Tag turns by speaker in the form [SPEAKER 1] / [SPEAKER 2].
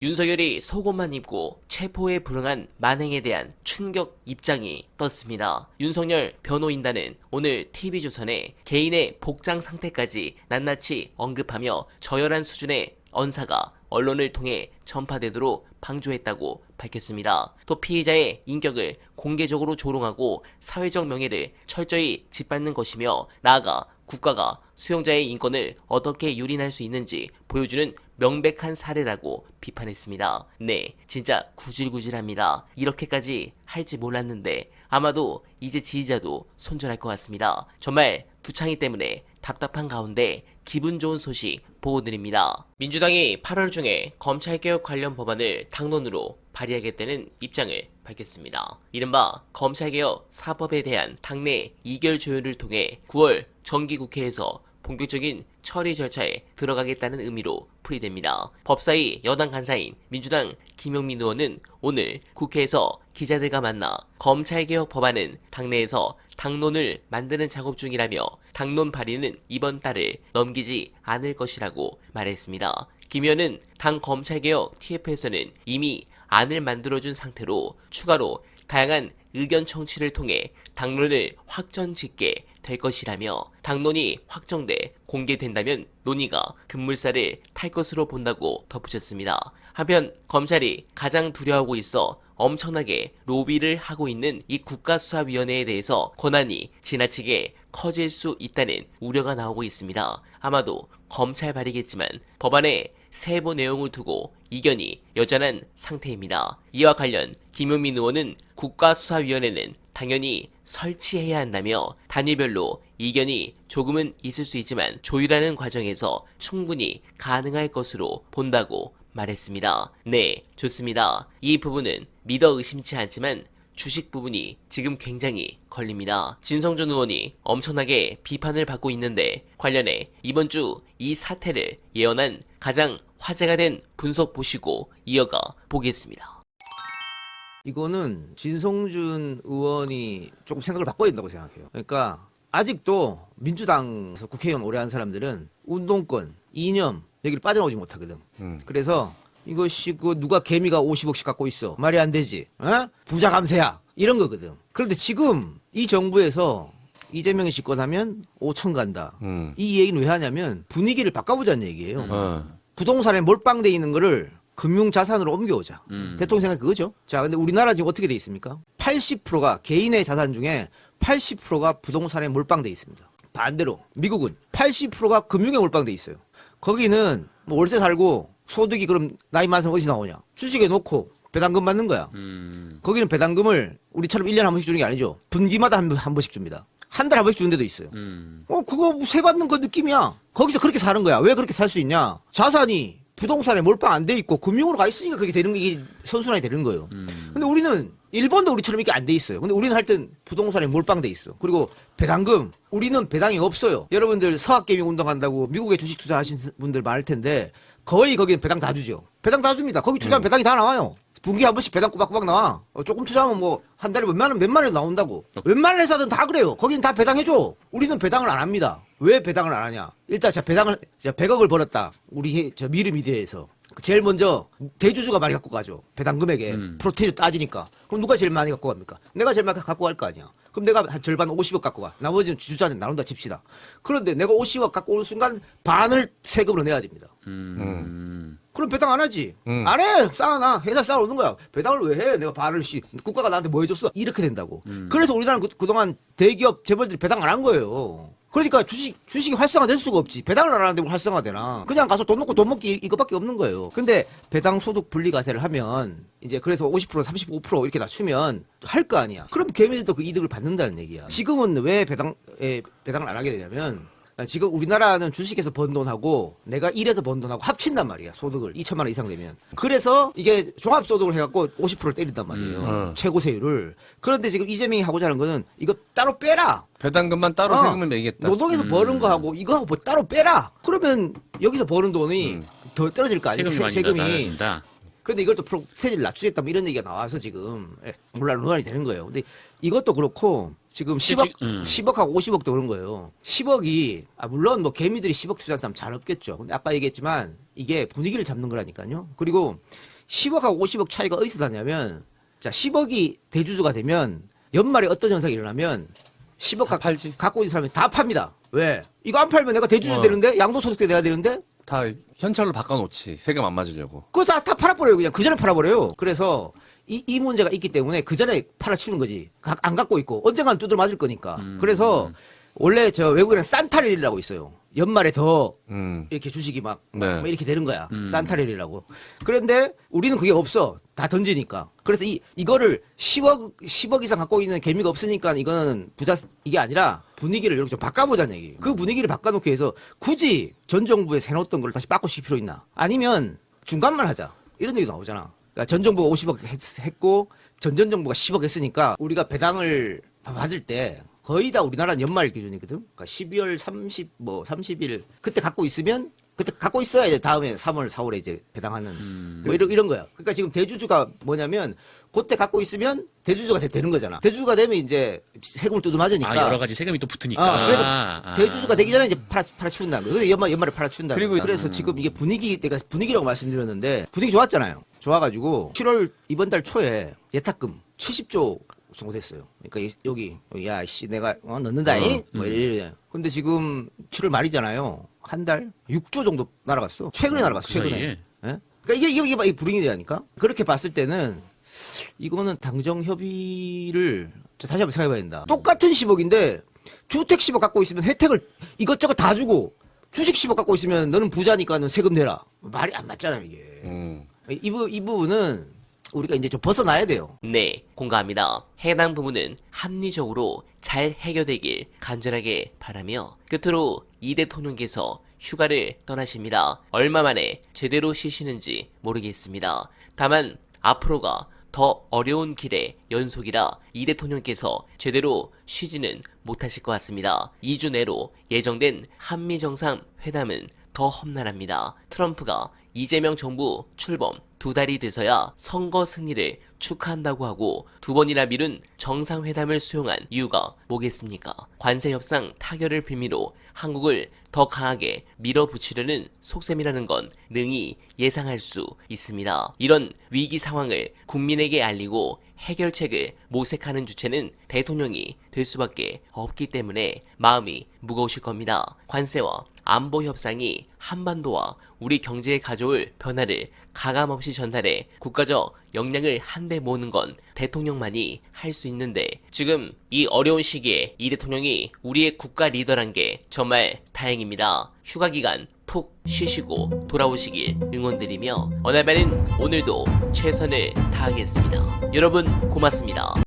[SPEAKER 1] 윤석열이 속옷만 입고 체포에 불응한 만행에 대한 충격 입장이 떴습니다. 윤석열 변호인단은 오늘 TV조선에 개인의 복장 상태까지 낱낱이 언급하며 저열한 수준의 언사가 언론을 통해 전파되도록 방조했다고 밝혔습니다. 또 피의자의 인격을 공개적으로 조롱하고 사회적 명예를 철저히 짓밟는 것이며 나아가 국가가 수용자의 인권을 어떻게 유린할 수 있는지 보여주는 명백한 사례라고 비판했습니다. 네, 진짜 구질구질합니다. 이렇게까지 할지 몰랐는데 아마도 이제 지지자도 손절할 것 같습니다. 정말 두창이 때문에 답답한 가운데 기분 좋은 소식 보고드립니다. 민주당이 8월 중에 검찰개혁 관련 법안을 당론으로 발의하겠다는 입장을 밝혔습니다. 이른바 검찰개혁 4법에 대한 당내 이결 조율을 통해 9월 정기국회에서 본격적인 처리 절차에 들어가겠다는 의미로 풀이됩니다. 법사위 여당 간사인 민주당 김용민 의원은 오늘 국회에서 기자들과 만나 검찰개혁 법안은 당내에서 당론을 만드는 작업 중이라며 당론 발의는 이번 달을 넘기지 않을 것이라고 말했습니다. 김 의원은 당 검찰개혁 TF에서는 이미 안을 만들어준 상태로 추가로 다양한 의견 청취를 통해 당론을 확정짓게 될 것이라며 당론이 확정돼 공개된다면 논의가 급물살을 탈 것으로 본다고 덧붙였습니다. 한편 검찰이 가장 두려워하고 있어 엄청나게 로비를 하고 있는 이 국가수사위원회에 대해서 권한이 지나치게 커질 수 있다는 우려가 나오고 있습니다. 아마도 검찰 발이겠지만 법안의 세부 내용을 두고 이견이 여전한 상태입니다. 이와 관련 김용민 의원은 국가수사위원회는 당연히 설치해야 한다며 단위별로 이견이 조금은 있을 수 있지만 조율하는 과정에서 충분히 가능할 것으로 본다고 말했습니다. 네, 좋습니다. 이 부분은 믿어 의심치 않지만 주식 부분이 지금 굉장히 걸립니다. 진성준 의원이 엄청나게 비판을 받고 있는데 관련해 이번 주 이 사태를 예언한 가장 화제가 된 분석 보시고 이어가 보겠습니다.
[SPEAKER 2] 이거는 진성준 의원이 조금 생각을 바꿔야 된다고 생각해요. 그러니까 아직도 민주당에서 국회의원 오래 한 사람들은 운동권, 이념 여기를 빠져나오지 못하거든. 그래서 이것이 누가 개미가 50억씩 갖고 있어. 말이 안 되지. 어? 부자 감세야. 이런 거거든. 그런데 지금 이 정부에서 이재명이 집권하면 5천 간다. 이 얘기는 왜 하냐면 분위기를 바꿔보자는 얘기예요. 부동산에 몰빵돼 있는 거를 금융자산으로 옮겨오자. 대통령 생각 그거죠. 자, 근데 우리나라 지금 어떻게 돼 있습니까? 80%가 개인의 자산 중에 80%가 부동산에 몰빵돼 있습니다. 반대로 미국은 80%가 금융에 몰빵돼 있어요. 거기는 뭐 월세 살고 소득이 그럼 나이 많아서 어디서 나오냐? 주식에 놓고 배당금 받는 거야. 거기는 배당금을 우리처럼 1년에 한 번씩 주는 게 아니죠. 분기마다 한 번씩 줍니다. 한 달에 한 번씩 주는 데도 있어요. 그거 세 받는 그 느낌이야. 거기서 그렇게 사는 거야. 왜 그렇게 살 수 있냐? 자산이 부동산에 몰빵 안 돼 있고 금융으로 가 있으니까 그렇게 되는 게 선순환이 되는 거예요. 근데 우리는 일본도 우리처럼 이게 안 돼 있어요. 근데 우리는 하여튼 부동산에 몰빵돼 있어. 그리고 배당금 우리는 배당이 없어요. 여러분들 서학개미 운동한다고 미국에 주식 투자하신 분들 많을 텐데 거의 거기는 배당 다 주죠. 배당 다 줍니다. 거기 투자하면 배당이 다 나와요. 분기 한 번씩 배당 꼬박꼬박 나와. 조금 투자하면 뭐 한 달에 몇만 원이 나온다고. 웬만한 회사든 다 그래요. 거기는 다 배당해줘. 우리는 배당을 안 합니다. 왜 배당을 안 하냐? 일단 제가 100억을 벌었다. 우리 저 미르미디어에서. 제일 먼저 대주주가 많이 갖고 가죠. 배당 금액에 프로테이즈 따지니까. 그럼 누가 제일 많이 갖고 갑니까? 내가 제일 많이 갖고 갈 거 아니야. 그럼 내가 한 절반 50억 갖고 가. 나머지는 주주한테 나눈다 칩시다. 그런데 내가 50억 갖고 오는 순간 반을 세금으로 내야 됩니다. 그럼 배당 안 하지. 안 해. 쌓아놔. 회사 쌓아놓는 거야. 배당을 왜 해? 내가 반을 국가가 나한테 뭐 해줬어? 이렇게 된다고. 그래서 우리나라는 그동안 대기업 재벌들이 배당 안 한 거예요. 그러니까 주식이 활성화될 수가 없지. 배당을 안 하는데 활성화되나. 그냥 가서 돈 넣고 돈 먹기 이것밖에 없는 거예요. 근데 배당 소득 분리 과세를 하면 이제 그래서 50% 35% 이렇게 낮추면 할 거 아니야. 그럼 개미들도 그 이득을 받는다는 얘기야. 지금은 왜 배당을 안 하게 되냐면 지금 우리나라는 주식에서 번 돈하고 내가 일해서 번 돈하고 합친단 말이야. 소득을 2천만 원 이상 되면. 그래서 이게 종합소득을 해갖고 50%를 때린단 말이에요. 최고 세율을. 그런데 지금 이재명이 하고자 하는 거는 이거 따로 빼라.
[SPEAKER 3] 배당금만 따로 세금을 매겠다.
[SPEAKER 2] 노동에서 버는 거하고 이거하고 뭐 따로 빼라. 그러면 여기서 버는 돈이 더 떨어질 거 아니에요. 세금이. 근데 이걸 또 세제를 낮추겠다 뭐 이런 얘기가 나와서 지금 물론 논란이 되는 거예요. 근데 이것도 그렇고 지금 10억하고 50억도 그런 거예요. 10억이 물론 뭐 개미들이 10억 투자한 사람 잘 없겠죠. 근데 아까 얘기했지만 이게 분위기를 잡는 거라니까요. 그리고 10억하고 50억 차이가 어디서 나냐면, 자, 10억이 대주주가 되면 연말에 어떤 현상이 일어나면 10억
[SPEAKER 3] 다 팔지.
[SPEAKER 2] 갖고 있는 사람이 다 팝니다. 왜? 이거 안 팔면 내가 대주주
[SPEAKER 3] 어.
[SPEAKER 2] 되는데 양도소득세 내야 되는데
[SPEAKER 3] 다 현찰로 바꿔놓지. 세금 안 맞으려고.
[SPEAKER 2] 그거 다 팔아버려요. 그냥 그 전에 팔아버려요. 그래서 이 문제가 있기 때문에 그 전에 팔아치우는 거지. 안 갖고 있고 언젠간 두드려 맞을 거니까. 그래서 원래 저 외국에는 산타렐이라고 있어요. 연말에 더 이렇게 주식이 막
[SPEAKER 3] 네.
[SPEAKER 2] 이렇게 되는 거야. 산타렐이라고. 그런데 우리는 그게 없어. 다 던지니까. 그래서 이거를 10억 이상 갖고 있는 개미가 없으니까 이거는 이게 아니라 분위기를 이렇게 좀 바꿔보자는 얘기예요. 그 분위기를 바꿔놓기 위해서 굳이 전 정부에 세놓던 걸 다시 바꾸실 필요 있나? 아니면 중간만 하자. 이런 얘기도 나오잖아. 그러니까 전 정부가 50억 했고 전 정부가 10억 했으니까 우리가 배당을 받을 때 거의 다 우리나라는 연말 기준이거든. 그러니까 12월 30일 그때 갖고 있으면 그때 갖고 있어야 이제 다음에 3월, 4월에 이제 배당하는 뭐 이런 거야. 그러니까 지금 대주주가 뭐냐면 그때 갖고 있으면 대주주가 되는 거잖아. 대주주가 되면 이제 세금을 뜯어맞으니까.
[SPEAKER 4] 여러 가지 세금이 또 붙으니까.
[SPEAKER 2] 그래서 대주주가 되기 전에 이제 팔아치운다는 거예요. 그래서 연말에 팔아치운다.
[SPEAKER 3] 그리고
[SPEAKER 2] 그래서 지금 이게 내가 분위기라고 말씀드렸는데 분위기 좋았잖아요. 좋아가지고 7월 이번 달 초에 예탁금 70조 정도 됐어요. 그러니까 여기 야씨 내가 넣는다이 뭐 이래. 근데 지금 7월 말이잖아요. 한 달 6조 정도 날아갔어. 최근에 날아갔어.
[SPEAKER 4] 그
[SPEAKER 2] 최근에.
[SPEAKER 4] 사이에?
[SPEAKER 2] 예? 그러니까 이게 불이익이라니까. 그렇게 봤을 때는 이거는 당정 협의를 다시 한번 생각해봐야 된다. 똑같은 10억인데 주택 10억 갖고 있으면 혜택을 이것저것 다 주고 주식 10억 갖고 있으면 너는 부자니까 세금 내라. 말이 안 맞잖아요 이게. 이 부분은 우리가 이제 좀 벗어나야 돼요.
[SPEAKER 1] 네, 공감합니다. 해당 부분은 합리적으로 잘 해결되길 간절하게 바라며 끝으로 이 대통령께서 휴가를 떠나십니다. 얼마 만에 제대로 쉬시는지 모르겠습니다. 다만 앞으로가 더 어려운 길의 연속이라 이 대통령께서 제대로 쉬지는 못하실 것 같습니다. 2주 내로 예정된 한미정상회담은 더 험난합니다. 트럼프가 이재명 정부 출범 2달이 돼서야 선거 승리를 축하한다고 하고 2번이나 미룬 정상회담을 수용한 이유가 뭐겠습니까? 관세 협상 타결을 빌미로 한국을 더 강하게 밀어붙이려는 속셈이라는 건 능히 예상할 수 있습니다. 이런 위기 상황을 국민에게 알리고 해결책을 모색하는 주체는 대통령이 될 수밖에 없기 때문에 마음이 무거우실 겁니다. 관세와 안보 협상이 한반도와 우리 경제에 가져올 변화를 가감없이 전달해 국가적 역량을 한데 모으는 건 대통령만이 할 수 있는데 지금 이 어려운 시기에 이 대통령이 우리의 국가 리더란 게 정말 다행입니다. 휴가 기간 푹 쉬시고 돌아오시길 응원드리며 어날바는 오늘도 최선을 다하겠습니다. 여러분 고맙습니다.